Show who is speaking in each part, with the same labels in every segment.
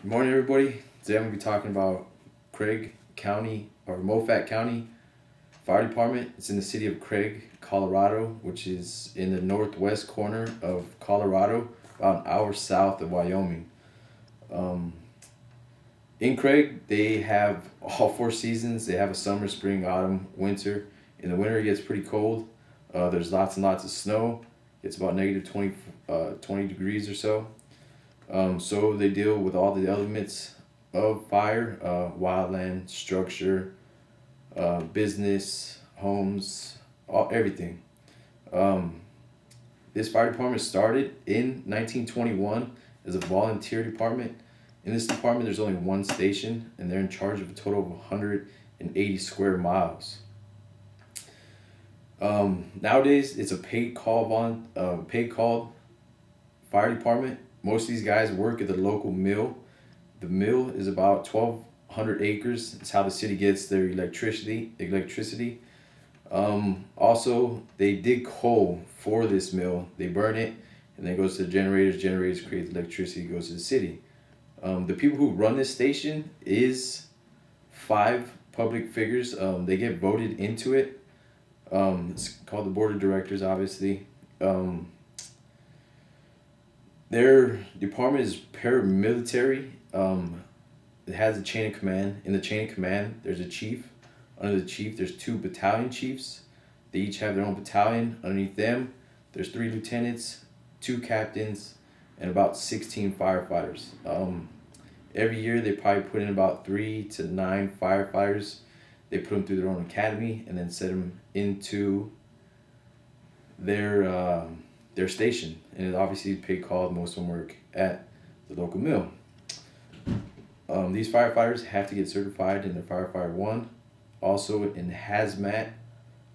Speaker 1: Good morning, everybody. Today I'm going to be talking about Craig County, or Moffat County Fire Department. It's in the city of Craig, Colorado, which is in the northwest corner of Colorado, about an hour south of Wyoming. In Craig, they have all 4 seasons. They have a summer, spring, autumn, winter. In the winter, it gets pretty cold. There's lots and lots of snow. It's about negative 20 degrees or so. So they deal with all the elements of fire, wildland, structure, business, homes, everything. This fire department started in 1921 as a volunteer department. In this department, there's only 1 station, and they're in charge of a total of 180 square miles. Nowadays, it's a paid call fire department. Most of these guys work at the local mill. The mill is about 1,200 acres. It's how the city gets their electricity. Also, they dig coal for this mill. They burn it, and then it goes to the generators. Generators create the electricity, goes to the city. The people who run this station is 5 public figures. They get voted into it. It's called the board of directors, obviously. Their department is paramilitary. It has a chain of command. In the chain of command, there's a chief. Under the chief, there's 2 battalion chiefs. They each have their own battalion. Underneath them, there's 3 lieutenants, 2 captains, and about 16 firefighters. Every year, they probably put in about 3 to 9 firefighters. They put them through their own academy and then set them into their station, and it obviously paid call. Most of them work at the local mill. These firefighters have to get certified in the Firefighter 1, also in hazmat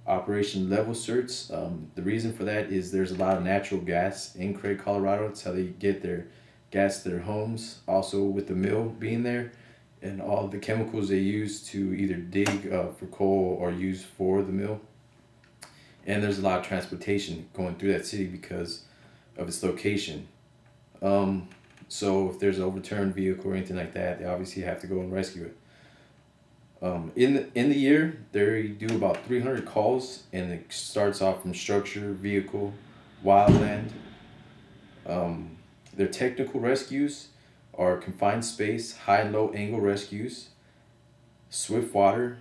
Speaker 1: operation level certs. The reason for that is there's a lot of natural gas in Craig, Colorado. It's how they get their gas to their homes. Also with the mill being there, and all the chemicals they use to either dig for coal or use for the mill. And there's a lot of transportation going through that city because of its location. So if there's an overturned vehicle or anything like that, they obviously have to go and rescue it. In the year, they do about 300 calls, and it starts off from structure, vehicle, wildland. Their technical rescues are confined space, high and low angle rescues, swift water,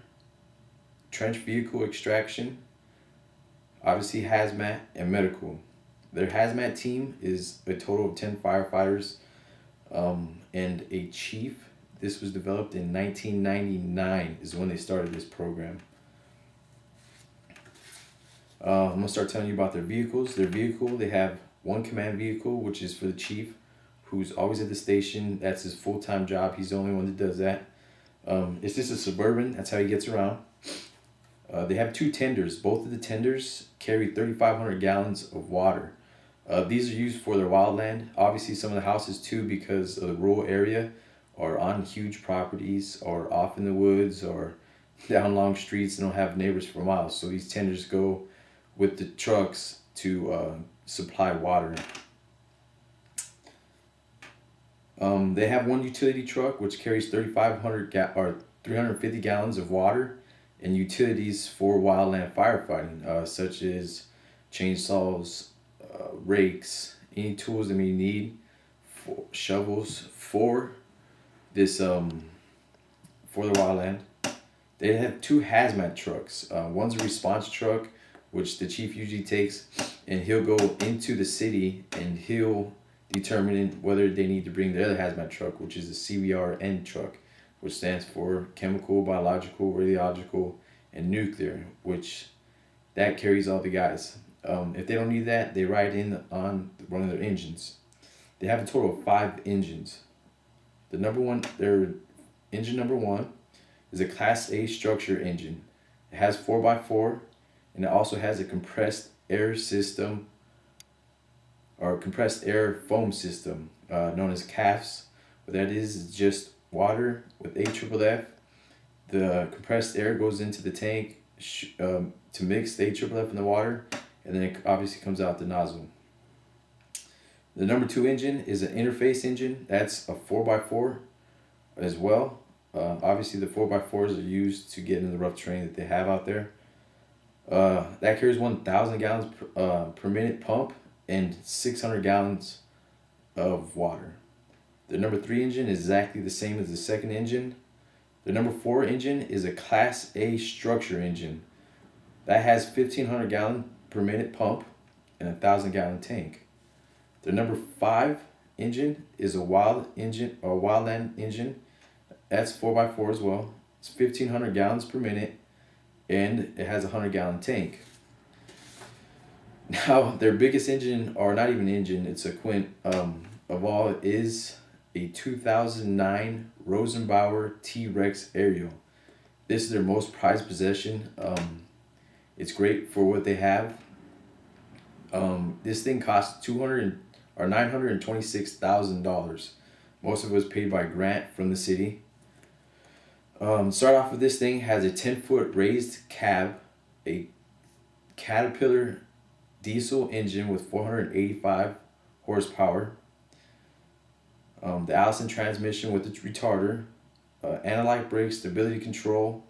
Speaker 1: trench vehicle extraction, obviously hazmat, and medical. Their hazmat team is a total of 10 firefighters and a chief. This was developed in 1999 is when they started this program. I'm going to start telling you about their vehicles. They have 1 command vehicle, which is for the chief, who's always at the station. That's his full-time job. He's the only one that does that. It's just a Suburban. That's how he gets around. They have 2 tenders. Both of the tenders carry 3,500 gallons of water. These are used for their wildland. Obviously, some of the houses too, because of the rural area, are on huge properties or off in the woods or down long streets and don't have neighbors for miles. So these tenders go with the trucks to supply water. They have 1 utility truck which carries 350 gallons of water and utilities for wildland firefighting, such as chainsaws, rakes, any tools that we need, shovels for this for the wildland. They have 2 hazmat trucks. One's a response truck, which the chief usually takes, and he'll go into the city and he'll determine whether they need to bring the other hazmat truck, which is the CBRN truck, which stands for chemical, biological, radiological, and nuclear, which that carries all the guys. If they don't need that, they ride in on one of their engines. They have a total of 5 engines. Their engine number 1 is a Class A structure engine. It has 4x4, and it also has a compressed air system, or compressed air foam system, known as CAFS. What that is just water with AFFF. The compressed air goes into the tank to mix the AFFF in the water, and then it obviously comes out the nozzle. The number 2 engine is an interface engine. That's a 4x4 as well. Obviously, the 4x4s are used to get in the rough terrain that they have out there. That carries 1,000 gallons per minute pump and 600 gallons of water. The number 3 engine is exactly the same as the second engine. The number 4 engine is a Class A structure engine that has 1,500 gallon per minute pump and a 1,000 gallon tank. The number 5 engine is a wildland engine. That's 4x4 as well. It's 1,500 gallons per minute and it has a 100 gallon tank. Now, their biggest engine, or not even engine, it's a quint of all, is a 2009 Rosenbauer T-Rex Aerial. This is their most prized possession. It's great for what they have. This thing costs $926,000. Most of it was paid by grant from the city. Start off with this thing has a 10-foot raised cab, a Caterpillar diesel engine with 485 horsepower, the Allison transmission with its retarder, analog brakes, stability control,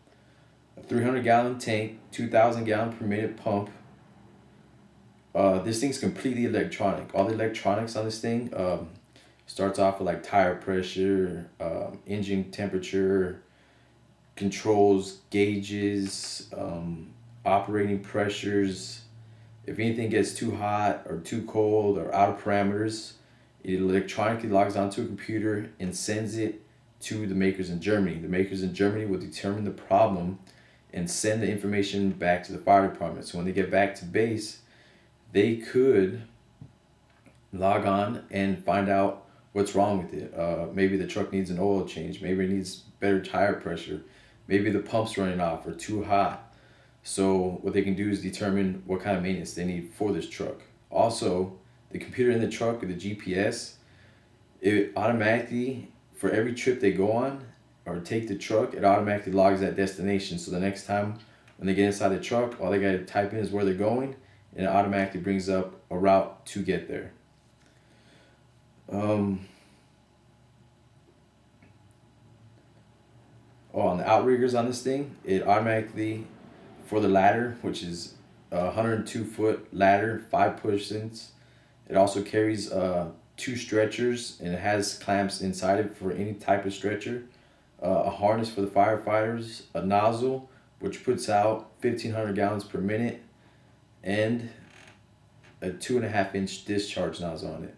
Speaker 1: a 300 gallon tank, 2,000 gallon per minute pump. This thing's completely electronic. All the electronics on this thing starts off with like tire pressure, engine temperature, controls gauges, operating pressures. If anything gets too hot or too cold or out of parameters, it electronically logs onto a computer and sends it to the makers in Germany. The makers in Germany will determine the problem and send the information back to the fire department. So when they get back to base, they could log on and find out what's wrong with it. Maybe the truck needs an oil change. Maybe it needs better tire pressure. Maybe the pump's running off or too hot. So what they can do is determine what kind of maintenance they need for this truck. Also, the computer in the truck, or the GPS, it automatically, for every trip they go on or take the truck, it automatically logs that destination. So the next time when they get inside the truck, all they got to type in is where they're going, and it automatically brings up a route to get there. On the outriggers on this thing, it automatically, for the ladder, which is a 102-foot ladder, 5 push-ins, it also carries 2 stretchers, and it has clamps inside it for any type of stretcher, a harness for the firefighters, a nozzle, which puts out 1,500 gallons per minute, and a 2.5-inch discharge nozzle on it.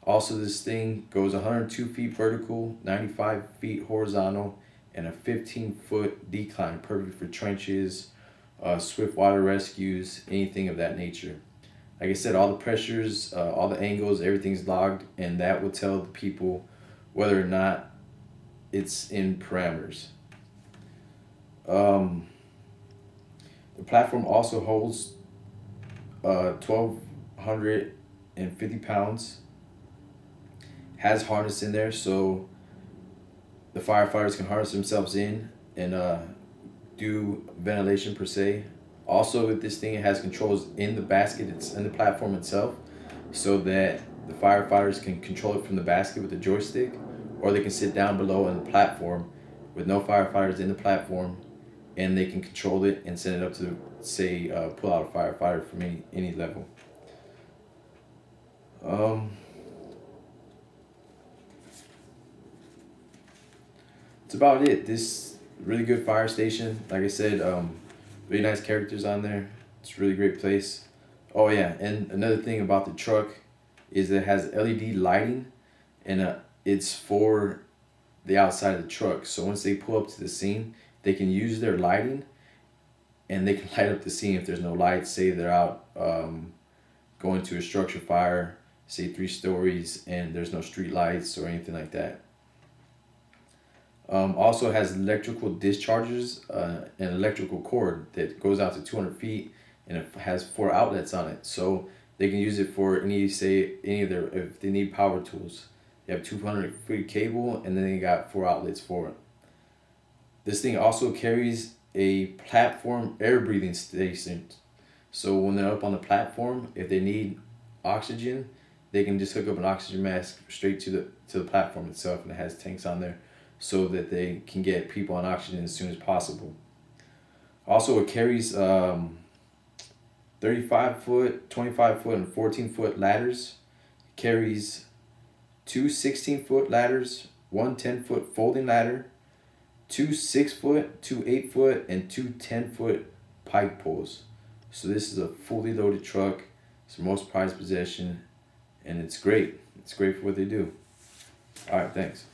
Speaker 1: Also, this thing goes 102 feet vertical, 95 feet horizontal, and a 15-foot decline, perfect for trenches, swift water rescues, anything of that nature. Like I said, all the pressures, all the angles, everything's logged, and that will tell the people whether or not it's in parameters. The platform also holds 1,250 pounds. Has harness in there, so the firefighters can harness themselves in and do ventilation per se. Also with this thing, it has controls in the basket, it's in the platform itself, so that the firefighters can control it from the basket with a joystick, or they can sit down below on the platform with no firefighters in the platform, and they can control it and send it up to, say, pull out a firefighter from any level. That's about it. This really good fire station. Like I said, really nice characters on there. It's a really great place. Oh yeah, and another thing about the truck is that it has LED lighting, and it's for the outside of the truck. So once they pull up to the scene, they can use their lighting, and they can light up the scene if there's no lights. Say they're out going to a structure fire, say 3 stories, and there's no street lights or anything like that. Also has electrical dischargers, an electrical cord that goes out to 200 feet, and it has 4 outlets on it, so they can use it for if they need power tools. They have 200 feet cable, and then they got 4 outlets for it. This thing also carries a platform air breathing station, so when they're up on the platform, if they need oxygen, they can just hook up an oxygen mask straight to the platform itself, and it has tanks on there. so that they can get people on oxygen as soon as possible. Also, it carries 35-foot, 25-foot, and 14-foot ladders. It carries two 16-foot ladders, one 10-foot folding ladder, two 6-foot, two 8-foot, and two 10-foot pike poles. So this is a fully loaded truck. It's the most prized possession, and it's great. It's great for what they do. All right, thanks.